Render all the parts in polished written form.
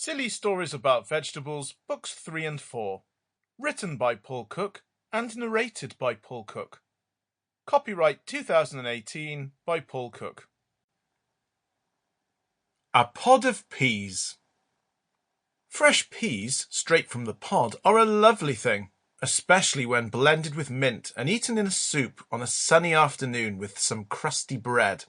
Silly Stories About Vegetables, Books 3 and 4. Written by Paul Cook and narrated by Paul Cook. Copyright 2018 by Paul Cook. A pod of peas. Fresh peas, straight from the pod, are a lovely thing, especially when blended with mint and eaten in a soup on a sunny afternoon with some crusty bread.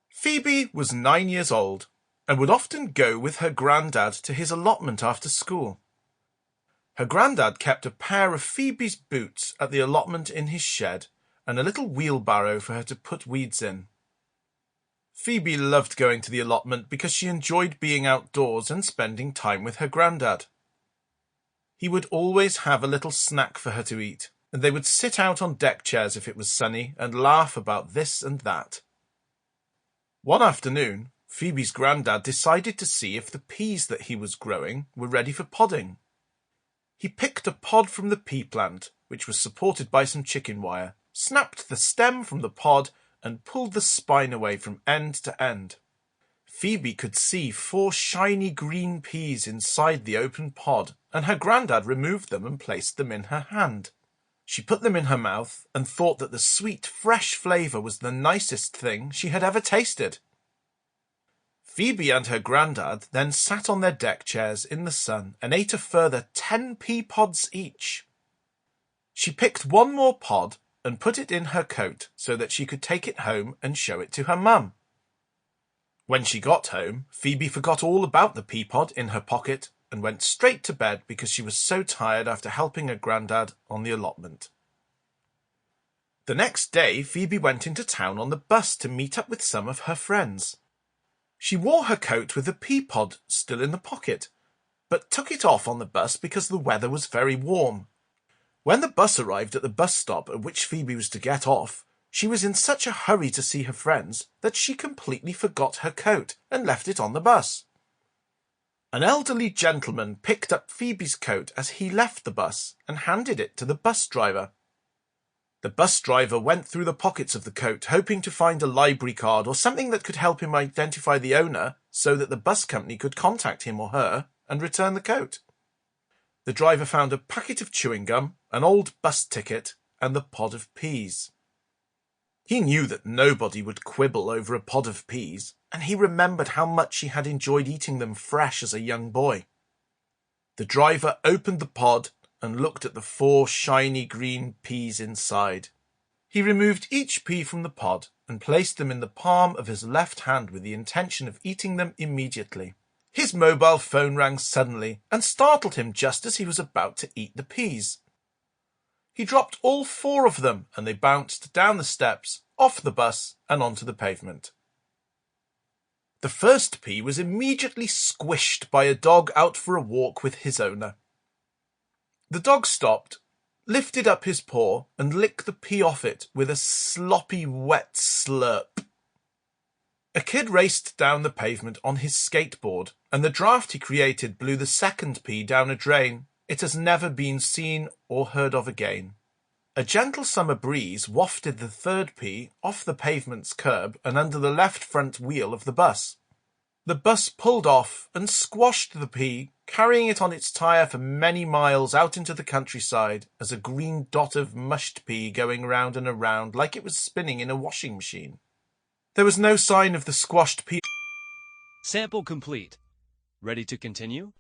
Phoebe was 9 years old and would often go with her granddad to his allotment after school. Her granddad kept a pair of Phoebe's boots at the allotment in his shed and a little wheelbarrow for her to put weeds in. Phoebe loved going to the allotment because she enjoyed being outdoors and spending time with her granddad. He would always have a little snack for her to eat, and they would sit out on deck chairs if it was sunny and laugh about this and that. One afternoon, Phoebe's granddad decided to see if the peas that he was growing were ready for podding. He picked a pod from the pea plant, which was supported by some chicken wire, snapped the stem from the pod, and pulled the spine away from end to end. Phoebe could see 4 shiny green peas inside the open pod, and her granddad removed them and placed them in her hand. She put them in her mouth and thought that the sweet, fresh flavour was the nicest thing she had ever tasted. Phoebe and her granddad then sat on their deck chairs in the sun and ate a further 10 pea pods each. She picked one more pod and put it in her coat so that she could take it home and show it to her mum. When she got home, Phoebe forgot all about the pea pod in her pocket and went straight to bed because she was so tired after helping her granddad on the allotment. The next day, Phoebe went into town on the bus to meet up with some of her friends. She wore her coat with the pea pod still in the pocket, but took it off on the bus because the weather was very warm. When the bus arrived at the bus stop at which Phoebe was to get off, she was in such a hurry to see her friends that she completely forgot her coat and left it on the bus. An elderly gentleman picked up Phoebe's coat as he left the bus and handed it to the bus driver. The bus driver went through the pockets of the coat, hoping to find a library card or something that could help him identify the owner so that the bus company could contact him or her and return the coat. The driver found a packet of chewing gum, an old bus ticket, and the pod of peas. He knew that nobody would quibble over a pod of peas, and he remembered how much he had enjoyed eating them fresh as a young boy. The driver opened the pod and looked at the 4 shiny green peas inside. He removed each pea from the pod and placed them in the palm of his left hand with the intention of eating them immediately. His mobile phone rang suddenly and startled him just as he was about to eat the peas. He dropped all 4 of them and they bounced down the steps, off the bus and onto the pavement. The first pea was immediately squished by a dog out for a walk with his owner. The dog stopped, lifted up his paw and licked the pea off it with a sloppy, wet slurp. A kid raced down the pavement on his skateboard, and the draft he created blew the second pea down a drain. It has never been seen or heard of again. A gentle summer breeze wafted the third pea off the pavement's curb and under the left front wheel of the bus. The bus pulled off and squashed the pea, carrying it on its tyre for many miles out into the countryside as a green dot of mushed pea going round and around like it was spinning in a washing machine. There was no sign of the squashed pea. Sample complete. Ready to continue?